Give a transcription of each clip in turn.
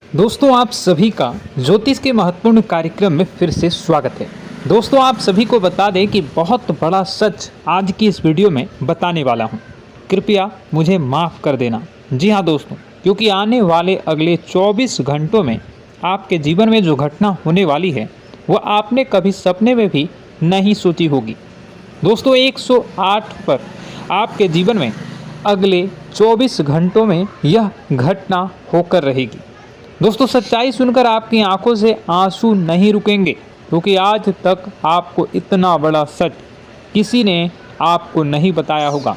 दोस्तों आप सभी का ज्योतिष के महत्वपूर्ण कार्यक्रम में फिर से स्वागत है। दोस्तों आप सभी को बता दें कि बहुत बड़ा सच आज की इस वीडियो में बताने वाला हूं। कृपया मुझे माफ़ कर देना। जी हां दोस्तों, क्योंकि आने वाले अगले 24 घंटों में आपके जीवन में जो घटना होने वाली है वह आपने कभी सपने में भी नहीं सोची होगी। दोस्तों 108 पर आपके जीवन में अगले 24 घंटों में यह घटना होकर रहेगी। दोस्तों सच्चाई सुनकर आपकी आंखों से आंसू नहीं रुकेंगे, क्योंकि आज तक आपको इतना बड़ा सच किसी ने आपको नहीं बताया होगा।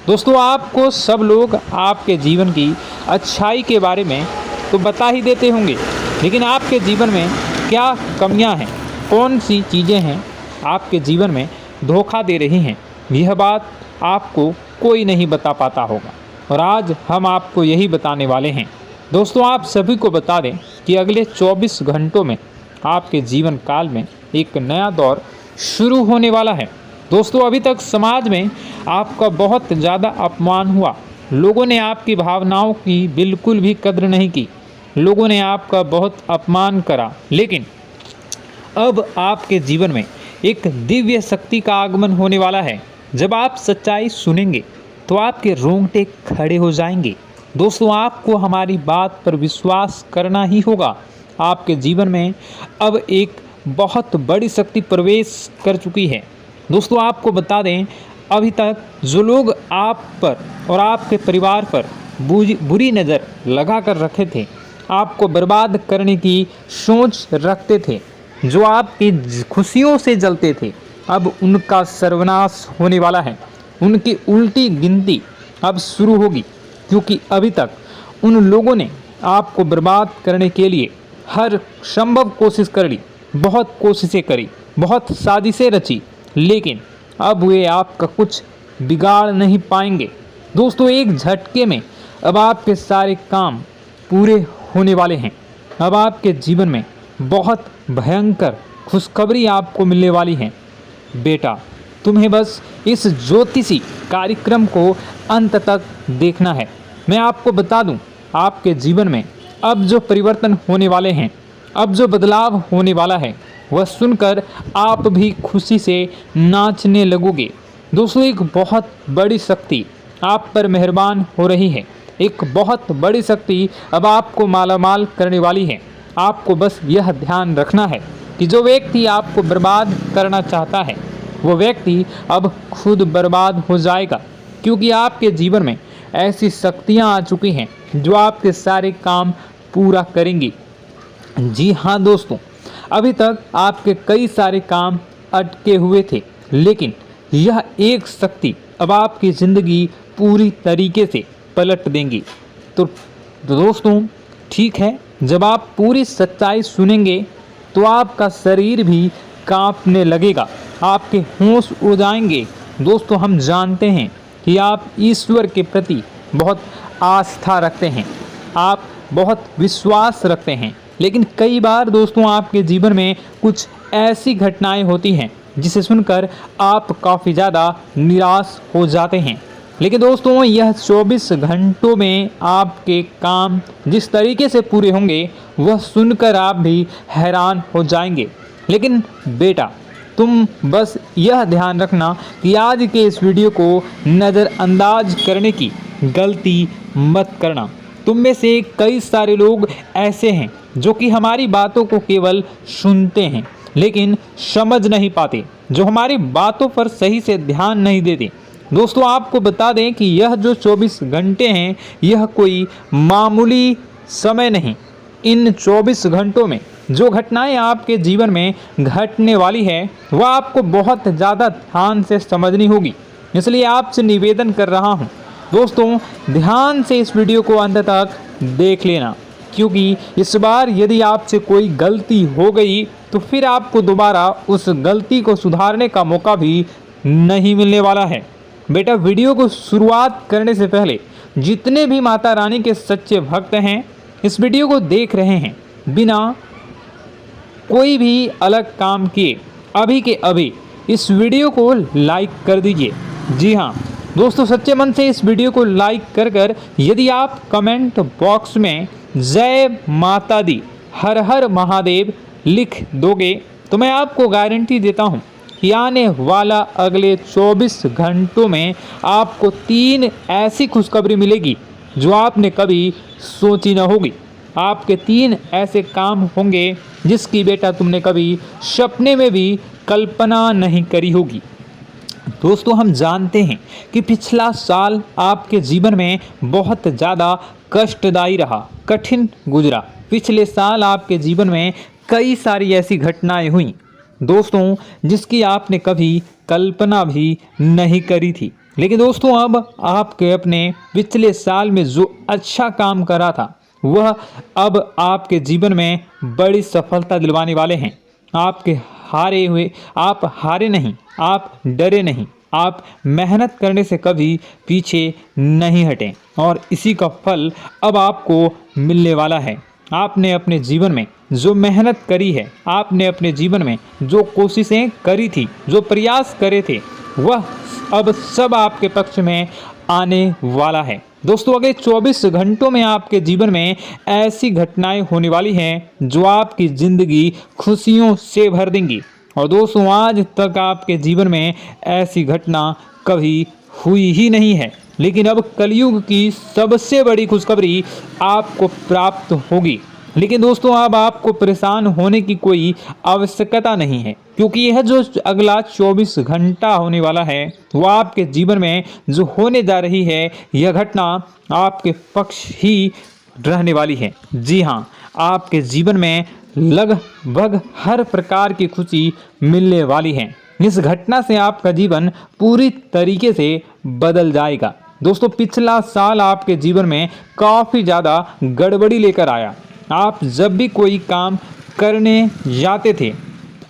दोस्तों आपको सब लोग आपके जीवन की अच्छाई के बारे में तो बता ही देते होंगे, लेकिन आपके जीवन में क्या कमियां हैं, कौन सी चीज़ें हैं आपके जीवन में धोखा दे रही हैं, यह बात आपको कोई नहीं बता पाता होगा। और आज हम आपको यही बताने वाले हैं। दोस्तों आप सभी को बता दें कि अगले 24 घंटों में आपके जीवन काल में एक नया दौर शुरू होने वाला है। दोस्तों अभी तक समाज में आपका बहुत ज़्यादा अपमान हुआ, लोगों ने आपकी भावनाओं की बिल्कुल भी कद्र नहीं की, लोगों ने आपका बहुत अपमान करा, लेकिन अब आपके जीवन में एक दिव्य शक्ति का आगमन होने वाला है। जब आप सच्चाई सुनेंगे तो आपके रोंगटे खड़े हो जाएंगे। दोस्तों आपको हमारी बात पर विश्वास करना ही होगा। आपके जीवन में अब एक बहुत बड़ी शक्ति प्रवेश कर चुकी है। दोस्तों आपको बता दें, अभी तक जो लोग आप पर और आपके परिवार पर बुरी नज़र लगा कर रखे थे, आपको बर्बाद करने की सोच रखते थे, जो आपकी खुशियों से जलते थे, अब उनका सर्वनाश होने वाला है। उनकी उल्टी गिनती अब शुरू होगी, क्योंकि अभी तक उन लोगों ने आपको बर्बाद करने के लिए हर संभव कोशिश कर ली, बहुत कोशिशें करी, बहुत साजिशें रची, लेकिन अब वे आपका कुछ बिगाड़ नहीं पाएंगे। दोस्तों एक झटके में अब आपके सारे काम पूरे होने वाले हैं। अब आपके जीवन में बहुत भयंकर खुशखबरी आपको मिलने वाली है। बेटा तुम्हें बस इस ज्योतिषी कार्यक्रम को अंत तक देखना है। मैं आपको बता दूं, आपके जीवन में अब जो परिवर्तन होने वाले हैं, अब जो बदलाव होने वाला है, वह सुनकर आप भी खुशी से नाचने लगोगे। दोस्तों एक बहुत बड़ी शक्ति आप पर मेहरबान हो रही है। एक बहुत बड़ी शक्ति अब आपको मालामाल करने वाली है। आपको बस यह ध्यान रखना है कि जो व्यक्ति आपको बर्बाद करना चाहता है, वो व्यक्ति अब खुद बर्बाद हो जाएगा, क्योंकि आपके जीवन में ऐसी शक्तियां आ चुकी हैं जो आपके सारे काम पूरा करेंगी। जी हाँ दोस्तों, अभी तक आपके कई सारे काम अटके हुए थे, लेकिन यह एक शक्ति अब आपकी ज़िंदगी पूरी तरीके से पलट देंगी। तो दोस्तों ठीक है, जब आप पूरी सच्चाई सुनेंगे तो आपका शरीर भी कांपने लगेगा, आपके होश उड़ जाएंगे। दोस्तों हम जानते हैं कि आप ईश्वर के प्रति बहुत आस्था रखते हैं, आप बहुत विश्वास रखते हैं, लेकिन कई बार दोस्तों आपके जीवन में कुछ ऐसी घटनाएं होती हैं जिसे सुनकर आप काफ़ी ज़्यादा निराश हो जाते हैं। लेकिन दोस्तों यह 24 घंटों में आपके काम जिस तरीके से पूरे होंगे वह सुनकर आप भी हैरान हो जाएंगे। लेकिन बेटा तुम बस यह ध्यान रखना कि आज के इस वीडियो को नज़रअंदाज करने की गलती मत करना। तुम में से कई सारे लोग ऐसे हैं जो कि हमारी बातों को केवल सुनते हैं लेकिन समझ नहीं पाते, जो हमारी बातों पर सही से ध्यान नहीं देते। दोस्तों आपको बता दें कि यह जो 24 घंटे हैं यह कोई मामूली समय नहीं। इन 24 घंटों में जो घटनाएं आपके जीवन में घटने वाली है वह आपको बहुत ज़्यादा ध्यान से समझनी होगी। इसलिए आपसे निवेदन कर रहा हूं दोस्तों, ध्यान से इस वीडियो को अंत तक देख लेना, क्योंकि इस बार यदि आपसे कोई गलती हो गई तो फिर आपको दोबारा उस गलती को सुधारने का मौका भी नहीं मिलने वाला है। बेटा वीडियो को शुरुआत करने से पहले जितने भी माता रानी के सच्चे भक्त हैं इस वीडियो को देख रहे हैं, बिना कोई भी अलग काम किए अभी के अभी इस वीडियो को लाइक कर दीजिए। जी हाँ दोस्तों, सच्चे मन से इस वीडियो को लाइक कर यदि आप कमेंट बॉक्स में जय माता दी, हर हर महादेव लिख दोगे तो मैं आपको गारंटी देता हूँ कि आने वाला अगले 24 घंटों में आपको 3 ऐसी खुशखबरी मिलेगी जो आपने कभी सोची न होगी। आपके 3 ऐसे काम होंगे जिसकी बेटा तुमने कभी सपने में भी कल्पना नहीं करी होगी। दोस्तों, हम जानते हैं कि पिछला साल आपके जीवन में बहुत ज़्यादा कष्टदायी रहा, कठिन गुजरा। पिछले साल आपके जीवन में कई सारी ऐसी घटनाएं हुई दोस्तों जिसकी आपने कभी कल्पना भी नहीं करी थी। लेकिन दोस्तों, अब आपके अपने पिछले साल में जो अच्छा काम करा था वह अब आपके जीवन में बड़ी सफलता दिलवाने वाले हैं। आप हारे नहीं, आप डरे नहीं, आप मेहनत करने से कभी पीछे नहीं हटें और इसी का फल अब आपको मिलने वाला है। आपने अपने जीवन में जो मेहनत करी है, आपने अपने जीवन में जो कोशिशें करी थी, जो प्रयास करे थे, वह अब सब आपके पक्ष में आने वाला है। दोस्तों, अगले 24 घंटों में आपके जीवन में ऐसी घटनाएं होने वाली हैं जो आपकी ज़िंदगी खुशियों से भर देंगी। और दोस्तों, आज तक आपके जीवन में ऐसी घटना कभी हुई ही नहीं है, लेकिन अब कलयुग की सबसे बड़ी खुशखबरी आपको प्राप्त होगी। लेकिन दोस्तों, अब आपको परेशान होने की कोई आवश्यकता नहीं है, क्योंकि यह जो अगला 24 घंटा होने वाला है वह आपके जीवन में जो होने जा रही है यह घटना आपके पक्ष ही रहने वाली है। जी हाँ, आपके जीवन में लगभग हर प्रकार की खुशी मिलने वाली है। इस घटना से आपका जीवन पूरी तरीके से बदल जाएगा। दोस्तों, पिछला साल आपके जीवन में काफ़ी ज़्यादा गड़बड़ी लेकर आया। आप जब भी कोई काम करने जाते थे,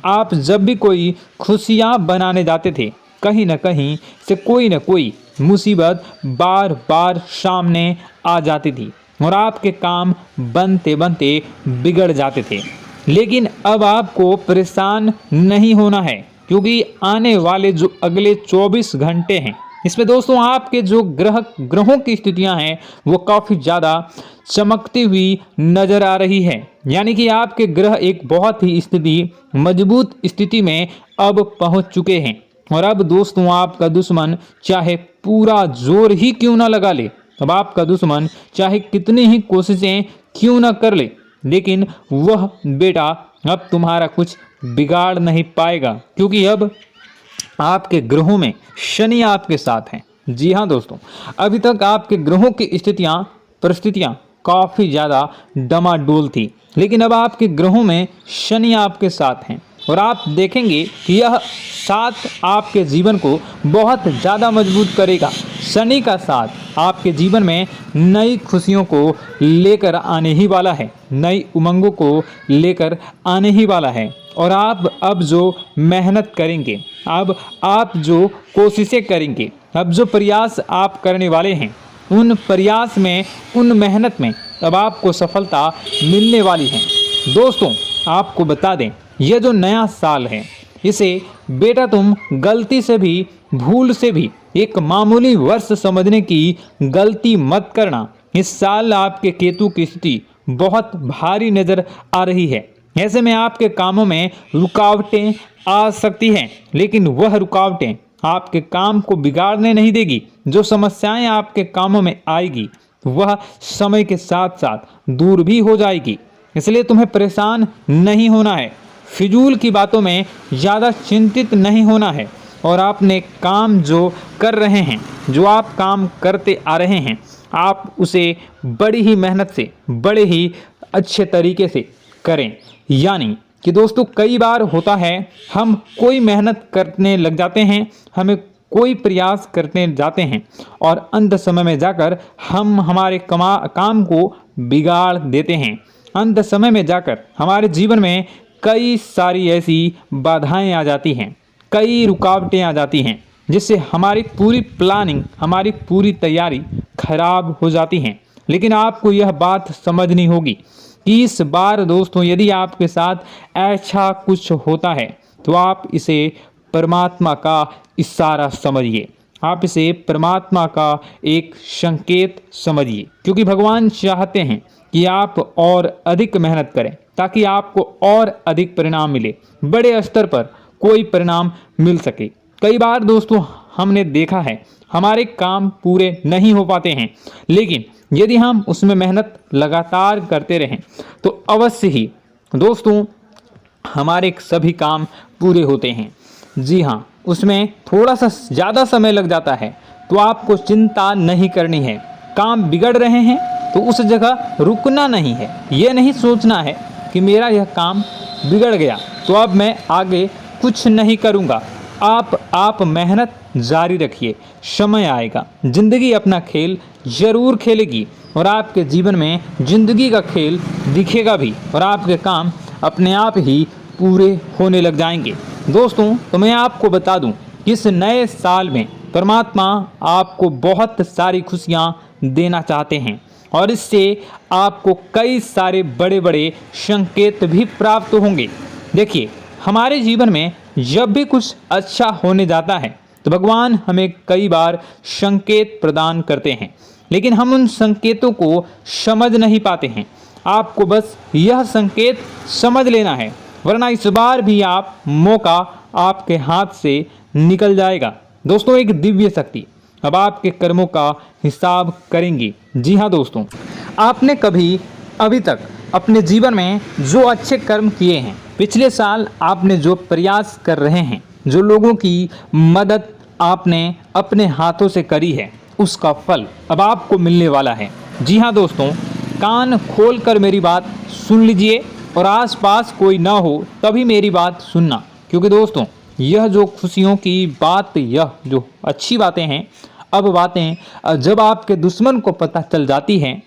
आप जब भी कोई खुशियाँ बनाने जाते थे, कहीं न कहीं से कोई न कोई मुसीबत बार बार सामने आ जाती थी और आपके काम बनते बनते बिगड़ जाते थे। लेकिन अब आपको परेशान नहीं होना है, क्योंकि आने वाले जो अगले 24 घंटे हैं इसमें दोस्तों आपके जो ग्रहों की स्थितियां हैं वो काफ़ी ज़्यादा चमकती हुई नज़र आ रही है। यानी कि आपके ग्रह एक बहुत ही मजबूत स्थिति में अब पहुंच चुके हैं। और अब दोस्तों, आपका दुश्मन चाहे पूरा जोर ही क्यों ना लगा ले, अब आपका दुश्मन चाहे कितनी ही कोशिशें क्यों ना कर ले, लेकिन वह बेटा अब तुम्हारा कुछ बिगाड़ नहीं पाएगा, क्योंकि अब आपके ग्रहों में शनि आपके साथ हैं। जी हाँ दोस्तों, अभी तक आपके ग्रहों की परिस्थितियाँ काफ़ी ज़्यादा डमाडोल थी, लेकिन अब आपके ग्रहों में शनि आपके साथ हैं और आप देखेंगे कि यह साथ आपके जीवन को बहुत ज़्यादा मजबूत करेगा। शनि का साथ आपके जीवन में नई खुशियों को लेकर आने ही वाला है, नई उमंगों को लेकर आने ही वाला है। और आप अब जो मेहनत करेंगे, अब आप जो कोशिशें करेंगे, अब जो प्रयास आप करने वाले हैं, उन प्रयास में, उन मेहनत में अब आपको सफलता मिलने वाली है। दोस्तों, आपको बता दें, यह जो नया साल है इसे बेटा तुम गलती से भी, भूल से भी एक मामूली वर्ष समझने की गलती मत करना। इस साल आपके केतु की स्थिति बहुत भारी नज़र आ रही है। ऐसे में आपके कामों में रुकावटें आ सकती हैं, लेकिन वह रुकावटें आपके काम को बिगाड़ने नहीं देगी। जो समस्याएं आपके कामों में आएगी वह समय के साथ साथ दूर भी हो जाएगी। इसलिए तुम्हें परेशान नहीं होना है, फिजूल की बातों में ज़्यादा चिंतित नहीं होना है। और आपने काम जो कर रहे हैं, जो आप काम करते आ रहे हैं, आप उसे बड़ी ही मेहनत से, बड़े ही अच्छे तरीके से करें। यानी कि दोस्तों, कई बार होता है हम कोई मेहनत करने लग जाते हैं, हमें कोई प्रयास करने जाते हैं और अंत समय में जाकर हम हमारे काम को बिगाड़ देते हैं। अंत समय में जाकर हमारे जीवन में कई सारी ऐसी बाधाएं आ जाती हैं, कई रुकावटें आ जाती हैं, जिससे हमारी पूरी प्लानिंग, हमारी पूरी तैयारी खराब हो जाती हैं। लेकिन आपको यह बात समझनी होगी कि इस बार दोस्तों, यदि आपके साथ ऐसा कुछ होता है तो आप इसे परमात्मा का इशारा समझिए। आप इसे परमात्मा का एक संकेत समझिए, क्योंकि भगवान चाहते हैं कि आप और अधिक मेहनत करें ताकि आपको और अधिक परिणाम मिले, बड़े स्तर पर कोई परिणाम मिल सके। कई बार दोस्तों हमने देखा है हमारे काम पूरे नहीं हो पाते हैं, लेकिन यदि हम उसमें मेहनत लगातार करते रहें तो अवश्य ही दोस्तों हमारे सभी काम पूरे होते हैं। जी हाँ, उसमें थोड़ा सा ज़्यादा समय लग जाता है तो आपको चिंता नहीं करनी है। काम बिगड़ रहे हैं तो उस जगह रुकना नहीं है, ये नहीं सोचना है कि मेरा यह काम बिगड़ गया तो अब मैं आगे कुछ नहीं करूँगा। आप मेहनत जारी रखिए, समय आएगा, ज़िंदगी अपना खेल ज़रूर खेलेगी और आपके जीवन में ज़िंदगी का खेल दिखेगा भी और आपके काम अपने आप ही पूरे होने लग जाएंगे। दोस्तों तो मैं आपको बता दूं कि इस नए साल में परमात्मा आपको बहुत सारी खुशियां देना चाहते हैं और इससे आपको कई सारे बड़े बड़े संकेत भी प्राप्त होंगे। देखिए, हमारे जीवन में जब भी कुछ अच्छा होने जाता है तो भगवान हमें कई बार संकेत प्रदान करते हैं, लेकिन हम उन संकेतों को समझ नहीं पाते हैं। आपको बस यह संकेत समझ लेना है, वरना इस बार भी आप मौका आपके हाथ से निकल जाएगा। दोस्तों, एक दिव्य शक्ति अब आपके कर्मों का हिसाब करेंगी। जी हाँ दोस्तों, आपने कभी अभी तक अपने जीवन में जो अच्छे कर्म किए हैं, पिछले साल आपने जो प्रयास कर रहे हैं, जो लोगों की मदद आपने अपने हाथों से करी है, उसका फल अब आपको मिलने वाला है। जी हाँ दोस्तों, कान खोलकर मेरी बात सुन लीजिए और आसपास कोई ना हो तभी मेरी बात सुनना, क्योंकि दोस्तों यह जो खुशियों की बात, यह जो अच्छी बातें हैं, अब बातें जब आपके दुश्मन को पता चल जाती हैं,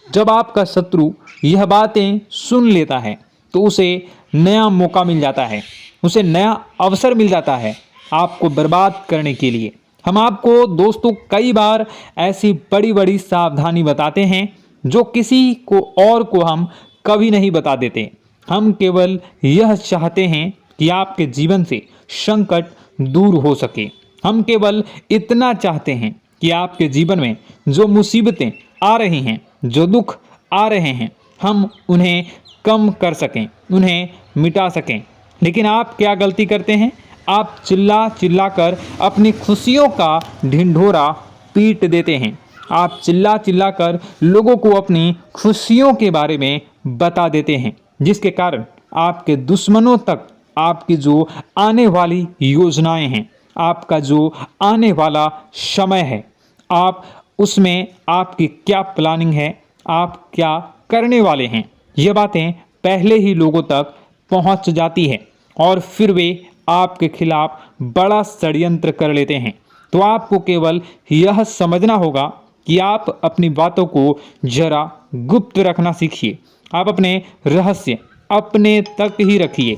जब आपका शत्रु यह बातें सुन लेता है तो उसे नया मौका मिल जाता है, उसे नया अवसर मिल जाता है आपको बर्बाद करने के लिए। हम आपको दोस्तों कई बार ऐसी बड़ी बड़ी सावधानी बताते हैं जो किसी को और को हम कभी नहीं बता देते। हम केवल यह चाहते हैं कि आपके जीवन से संकट दूर हो सके। हम केवल इतना चाहते हैं कि आपके जीवन में जो मुसीबतें आ रही हैं, जो दुख आ रहे हैं, हम उन्हें कम कर सकें, उन्हें मिटा सकें। लेकिन आप क्या गलती करते हैं? आप चिल्ला चिल्ला कर अपनी खुशियों का ढिंढोरा पीट देते हैं। आप चिल्ला चिल्ला कर लोगों को अपनी खुशियों के बारे में बता देते हैं, जिसके कारण आपके दुश्मनों तक आपकी जो आने वाली योजनाएं हैं, आपका जो आने वाला समय है, आप उसमें आपकी क्या प्लानिंग है, आप क्या करने वाले हैं, ये बातें पहले ही लोगों तक पहुंच जाती है और फिर वे आपके खिलाफ बड़ा षड्यंत्र कर लेते हैं। तो आपको केवल यह समझना होगा कि आप अपनी बातों को जरा गुप्त रखना सीखिए। आप अपने रहस्य अपने तक ही रखिए।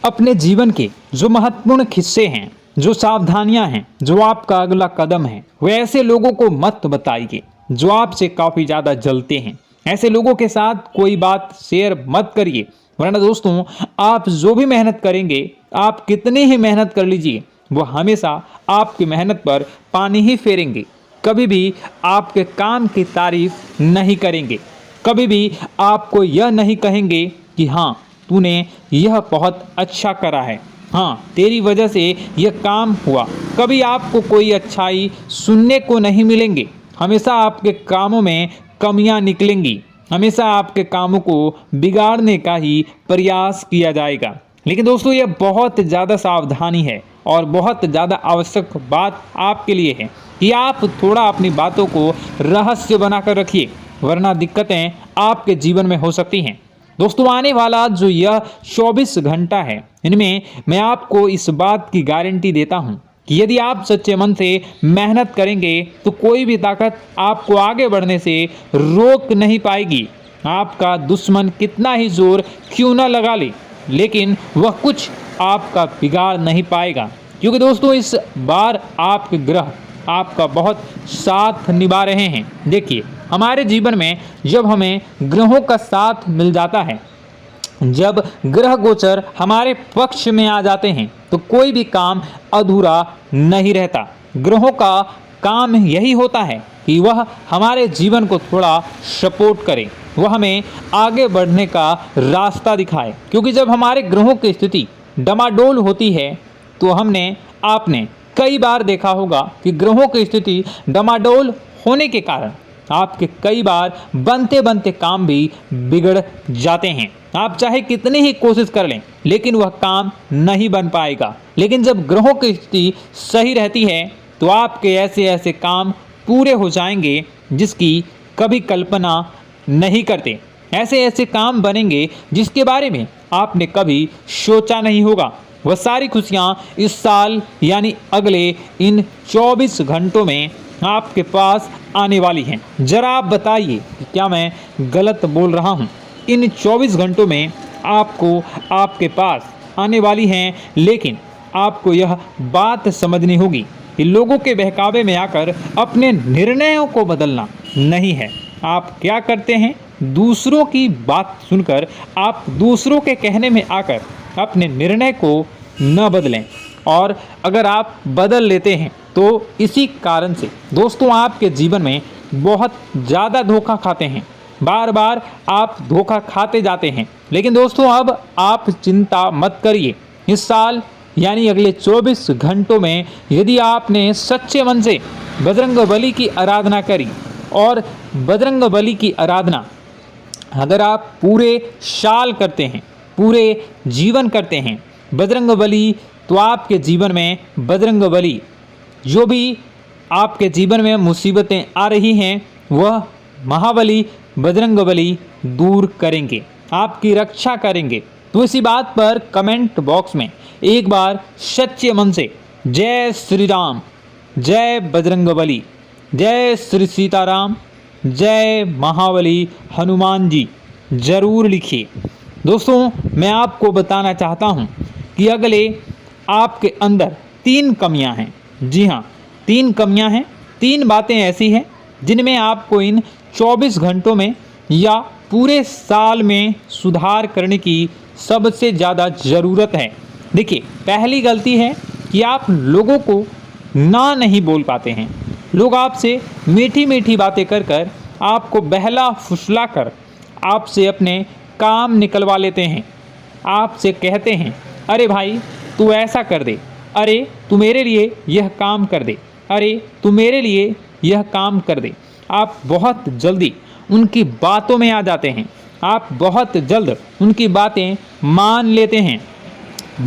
अपने जीवन के जो महत्वपूर्ण हिस्से हैं, जो सावधानियां हैं, जो आपका अगला कदम है, वे ऐसे लोगों को मत बताइए जो आपसे काफ़ी ज़्यादा जलते हैं। ऐसे लोगों के साथ कोई बात शेयर मत करिए, वरना दोस्तों आप जो भी मेहनत करेंगे, आप कितनी ही मेहनत कर लीजिए, वो हमेशा आपकी मेहनत पर पानी ही फेरेंगे। कभी भी आपके काम की तारीफ नहीं करेंगे, कभी भी आपको यह नहीं कहेंगे कि हाँ तूने यह बहुत अच्छा करा है, हाँ तेरी वजह से यह काम हुआ। कभी आपको कोई अच्छाई सुनने को नहीं मिलेंगे। हमेशा आपके कामों में कमियां निकलेंगी, हमेशा आपके कामों को बिगाड़ने का ही प्रयास किया जाएगा। लेकिन दोस्तों यह बहुत ज़्यादा सावधानी है और बहुत ज़्यादा आवश्यक बात आपके लिए है कि आप थोड़ा अपनी बातों को रहस्य बनाकर रखिए, वरना दिक्कतें आपके जीवन में हो सकती हैं। दोस्तों आने वाला जो यह 24 घंटा है, इनमें मैं आपको इस बात की गारंटी देता हूँ कि यदि आप सच्चे मन से मेहनत करेंगे तो कोई भी ताकत आपको आगे बढ़ने से रोक नहीं पाएगी। आपका दुश्मन कितना ही जोर क्यों न लगा ले, लेकिन वह कुछ आपका बिगाड़ नहीं पाएगा, क्योंकि दोस्तों इस बार आपके ग्रह आपका बहुत साथ निभा रहे हैं। देखिए, हमारे जीवन में जब हमें ग्रहों का साथ मिल जाता है जब ग्रह गोचर हमारे पक्ष में आ जाते हैं तो कोई भी काम अधूरा नहीं रहता। ग्रहों का काम यही होता है कि वह हमारे जीवन को थोड़ा सपोर्ट करे, वह हमें आगे बढ़ने का रास्ता दिखाए। क्योंकि जब हमारे ग्रहों की स्थिति डमाडोल होती है तो आपने कई बार देखा होगा कि ग्रहों की स्थिति डमाडोल होने के कारण आपके कई बार बनते बनते काम भी बिगड़ जाते हैं। आप चाहे कितनी ही कोशिश कर लें लेकिन वह काम नहीं बन पाएगा। लेकिन जब ग्रहों की स्थिति सही रहती है तो आपके ऐसे ऐसे काम पूरे हो जाएंगे जिसकी कभी कल्पना नहीं करते। ऐसे ऐसे काम बनेंगे जिसके बारे में आपने कभी सोचा नहीं होगा। वह सारी खुशियाँ इस साल यानी अगले इन 24 घंटों में आपके पास आने वाली हैं। जरा आप बताइए कि क्या मैं गलत बोल रहा हूँ? इन 24 घंटों में आपको आपके पास आने वाली हैं, लेकिन आपको यह बात समझनी होगी कि लोगों के बहकावे में आकर अपने निर्णयों को बदलना नहीं है। आप क्या करते हैं? दूसरों की बात सुनकर आप दूसरों के कहने में आकर अपने निर्णय को न बदलें, और अगर आप बदल लेते हैं तो इसी कारण से दोस्तों आपके जीवन में बहुत ज़्यादा धोखा खाते हैं। बार बार आप धोखा खाते जाते हैं। लेकिन दोस्तों अब आप चिंता मत करिए। इस साल यानी अगले 24 घंटों में यदि आपने सच्चे मन से बजरंगबली की आराधना करी, और बजरंगबली की आराधना अगर आप पूरे साल करते हैं, पूरे जीवन करते हैं बजरंगबली, तो आपके जीवन में बजरंगबली जो भी आपके जीवन में मुसीबतें आ रही हैं वह महाबली बजरंगबली दूर करेंगे, आपकी रक्षा करेंगे। तो इसी बात पर कमेंट बॉक्स में एक बार सच्चे मन से जय श्री राम, जय बजरंगबली, जय श्री सीताराम, जय महाबली हनुमान जी जरूर लिखिए। दोस्तों मैं आपको बताना चाहता हूँ कि अगले आपके अंदर 3 कमियां हैं। जी हाँ, 3 कमियां हैं। 3 बातें ऐसी हैं जिनमें आपको इन 24 घंटों में या पूरे साल में सुधार करने की सबसे ज़्यादा ज़रूरत है। देखिए, पहली गलती है कि आप लोगों को ना नहीं बोल पाते हैं। लोग आपसे मीठी मीठी बातें कर कर आपको बहला फुसला कर आपसे अपने काम निकलवा लेते हैं। आपसे कहते हैं, अरे भाई तू ऐसा कर दे, अरे तू मेरे लिए यह काम कर दे, अरे तू मेरे लिए यह काम कर दे। आप बहुत जल्दी उनकी बातों में आ जाते हैं, आप बहुत जल्द उनकी बातें मान लेते हैं।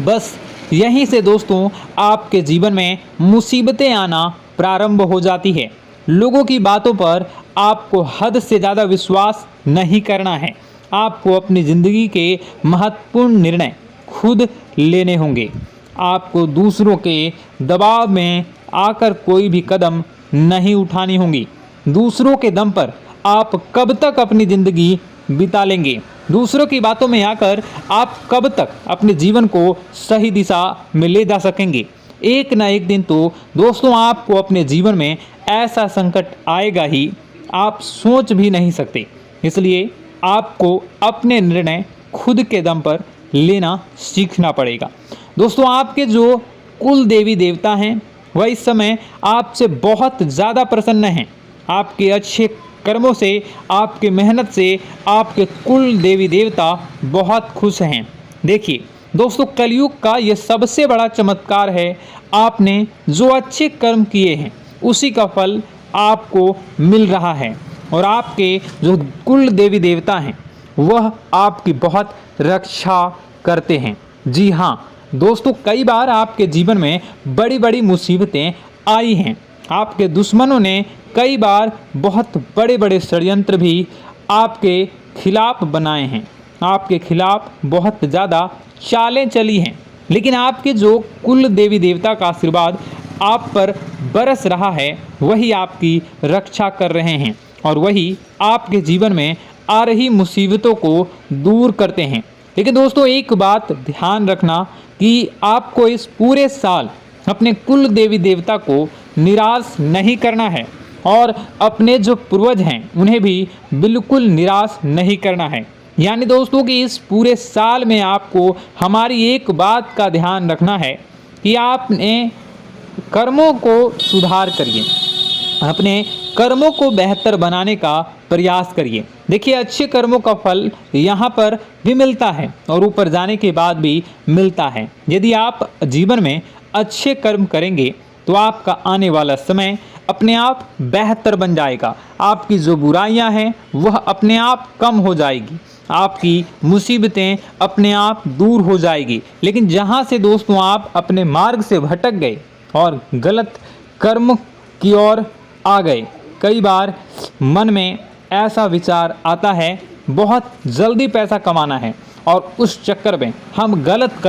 बस यहीं से दोस्तों आपके जीवन में मुसीबतें आना प्रारंभ हो जाती है। लोगों की बातों पर आपको हद से ज़्यादा विश्वास नहीं करना है। आपको अपनी ज़िंदगी के महत्वपूर्ण निर्णय खुद लेने होंगे। आपको दूसरों के दबाव में आकर कोई भी कदम नहीं उठानी होगी। दूसरों के दम पर आप कब तक अपनी ज़िंदगी बिता लेंगे? दूसरों की बातों में आकर आप कब तक अपने जीवन को सही दिशा में ले जा सकेंगे? एक ना एक दिन तो दोस्तों आपको अपने जीवन में ऐसा संकट आएगा ही, आप सोच भी नहीं सकते। इसलिए आपको अपने निर्णय खुद के दम पर लेना सीखना पड़ेगा। दोस्तों आपके जो कुल देवी देवता हैं वह इस समय आपसे बहुत ज़्यादा प्रसन्न हैं। आपके अच्छे कर्मों से, आपके मेहनत से आपके कुल देवी देवता बहुत खुश हैं। देखिए दोस्तों, कलयुग का ये सबसे बड़ा चमत्कार है। आपने जो अच्छे कर्म किए हैं उसी का फल आपको मिल रहा है, और आपके जो कुल देवी देवता हैं वह आपकी बहुत रक्षा करते हैं। जी हाँ दोस्तों, कई बार आपके जीवन में बड़ी बड़ी मुसीबतें आई हैं। आपके दुश्मनों ने कई बार बहुत बड़े बड़े षड्यंत्र भी आपके खिलाफ बनाए हैं, आपके खिलाफ बहुत ज़्यादा चालें चली हैं। लेकिन आपके जो कुल देवी देवता का आशीर्वाद आप पर बरस रहा है वही आपकी रक्षा कर रहे हैं, और वही आपके जीवन में आ रही मुसीबतों को दूर करते हैं। लेकिन दोस्तों एक बात ध्यान रखना कि आपको इस पूरे साल अपने कुल देवी देवता को निराश नहीं करना है, और अपने जो पूर्वज हैं उन्हें भी बिल्कुल निराश नहीं करना है। यानी दोस्तों कि इस पूरे साल में आपको हमारी एक बात का ध्यान रखना है कि आपने कर्मों को सुधार करिए, अपने कर्मों को बेहतर बनाने का प्रयास करिए। देखिए, अच्छे कर्मों का फल यहाँ पर भी मिलता है और ऊपर जाने के बाद भी मिलता है। यदि आप जीवन में अच्छे कर्म करेंगे तो आपका आने वाला समय अपने आप बेहतर बन जाएगा। आपकी जो बुराइयां हैं वह अपने आप कम हो जाएगी, आपकी मुसीबतें अपने आप दूर हो जाएगी। लेकिन जहां से दोस्तों आप अपने मार्ग से भटक गए और गलत कर्म की ओर आ गए, कई बार मन में ऐसा विचार आता है बहुत जल्दी पैसा कमाना है और उस चक्कर में हम गलत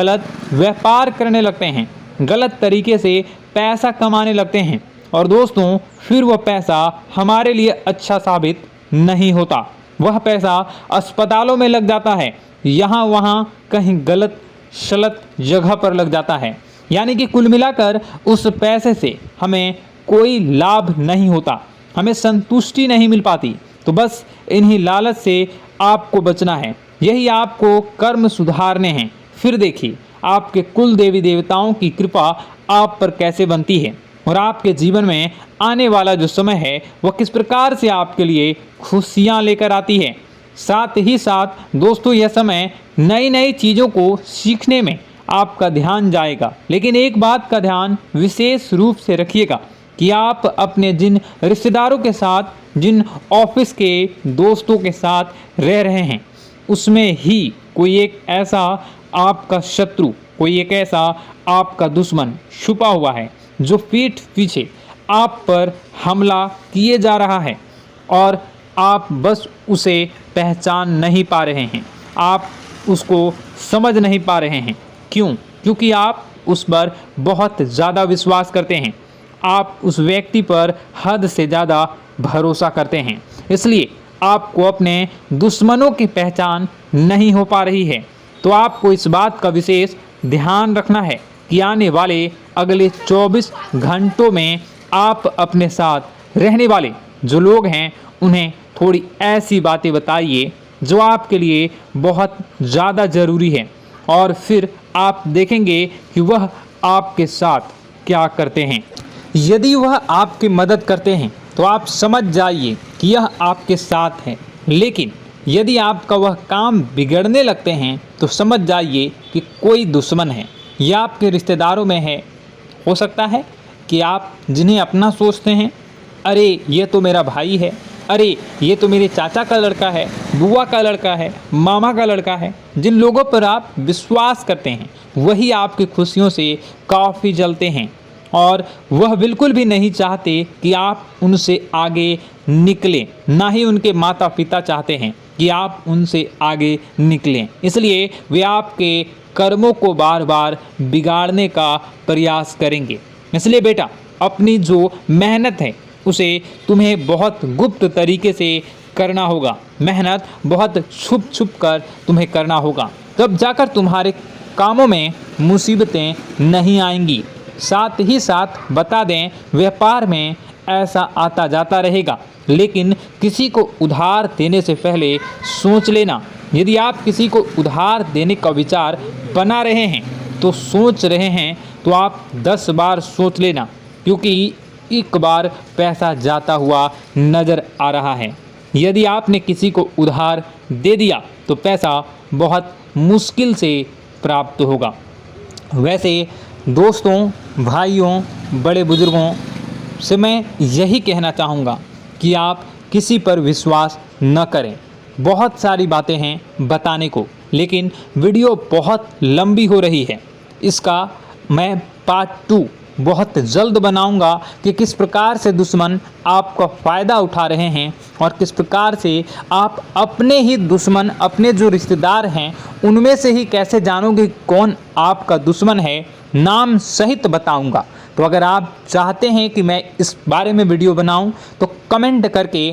व्यापार करने लगते हैं, गलत तरीके से पैसा कमाने लगते हैं और दोस्तों फिर वह पैसा हमारे लिए अच्छा साबित नहीं होता। वह पैसा अस्पतालों में लग जाता है, यहाँ वहाँ कहीं गलत शलत जगह पर लग जाता है। यानी कि कुल मिलाकर उस पैसे से हमें कोई लाभ नहीं होता, हमें संतुष्टि नहीं मिल पाती। तो बस इन्हीं लालच से आपको बचना है, यही आपको कर्म सुधारने हैं। फिर देखिए आपके कुल देवी देवताओं की कृपा आप पर कैसे बनती है और आपके जीवन में आने वाला जो समय है वह किस प्रकार से आपके लिए खुशियाँ लेकर आती है। साथ ही साथ दोस्तों यह समय नई नई चीज़ों को सीखने में आपका ध्यान जाएगा। लेकिन एक बात का ध्यान विशेष रूप से रखिएगा कि आप अपने जिन रिश्तेदारों के साथ, जिन ऑफिस के दोस्तों के साथ रह रहे हैं, उसमें ही कोई एक ऐसा आपका शत्रु, कोई एक ऐसा आपका दुश्मन छुपा हुआ है जो पीठ पीछे आप पर हमला किए जा रहा है और आप बस उसे पहचान नहीं पा रहे हैं, आप उसको समझ नहीं पा रहे हैं। क्यों? क्योंकि आप उस पर बहुत ज़्यादा विश्वास करते हैं, आप उस व्यक्ति पर हद से ज़्यादा भरोसा करते हैं, इसलिए आपको अपने दुश्मनों की पहचान नहीं हो पा रही है। तो आपको इस बात का विशेष ध्यान रखना है कि आने वाले अगले 24 घंटों में आप अपने साथ रहने वाले जो लोग हैं उन्हें थोड़ी ऐसी बातें बताइए जो आपके लिए बहुत ज़्यादा ज़रूरी है और फिर आप देखेंगे कि वह आपके साथ क्या करते हैं। यदि वह आपकी मदद करते हैं तो आप समझ जाइए कि यह आपके साथ है, लेकिन यदि आपका वह काम बिगड़ने लगते हैं तो समझ जाइए कि कोई दुश्मन है या आपके रिश्तेदारों में है। हो सकता है कि आप जिन्हें अपना सोचते हैं, अरे ये तो मेरा भाई है, अरे ये तो मेरे चाचा का लड़का है, बुआ का लड़का है, मामा का लड़का है, जिन लोगों पर आप विश्वास करते हैं वही आपकी खुशियों से काफ़ी जलते हैं और वह बिल्कुल भी नहीं चाहते कि आप उनसे आगे निकलें, ना ही उनके माता पिता चाहते हैं कि आप उनसे आगे निकलें। इसलिए वे आपके कर्मों को बार बार बिगाड़ने का प्रयास करेंगे। इसलिए बेटा, अपनी जो मेहनत है उसे तुम्हें बहुत गुप्त तरीके से करना होगा, मेहनत बहुत छुप छुप कर तुम्हें करना होगा, तब जाकर तुम्हारे कामों में मुसीबतें नहीं आएंगी। साथ ही साथ बता दें, व्यापार में ऐसा आता जाता रहेगा, लेकिन किसी को उधार देने से पहले सोच लेना। यदि आप किसी को उधार देने का विचार बना रहे हैं तो सोच रहे हैं तो आप 10 बार सोच लेना, क्योंकि एक बार पैसा जाता हुआ नज़र आ रहा है। यदि आपने किसी को उधार दे दिया तो पैसा बहुत मुश्किल से प्राप्त होगा। वैसे दोस्तों, भाइयों, बड़े बुजुर्गों से मैं यही कहना चाहूँगा कि आप किसी पर विश्वास न करें। बहुत सारी बातें हैं बताने को, लेकिन वीडियो बहुत लंबी हो रही है। इसका मैं पार्ट 2 बहुत जल्द बनाऊंगा कि किस प्रकार से दुश्मन आपका फ़ायदा उठा रहे हैं और किस प्रकार से आप अपने ही दुश्मन, अपने जो रिश्तेदार हैं उनमें से ही कैसे जानोगे कौन आपका दुश्मन है, नाम सहित बताऊंगा। तो अगर आप चाहते हैं कि मैं इस बारे में वीडियो बनाऊं तो कमेंट करके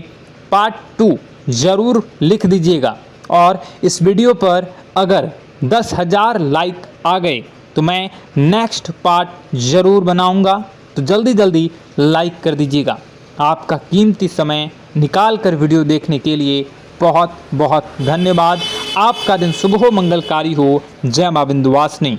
पार्ट 2 ज़रूर लिख दीजिएगा। और इस वीडियो पर अगर 10,000 लाइक आ गए तो मैं नेक्स्ट पार्ट ज़रूर बनाऊंगा। तो जल्दी जल्दी लाइक कर दीजिएगा। आपका कीमती समय निकाल कर वीडियो देखने के लिए बहुत बहुत धन्यवाद। आपका दिन शुभ हो, मंगलकारी हो। जय मां विंध्यवासिनी।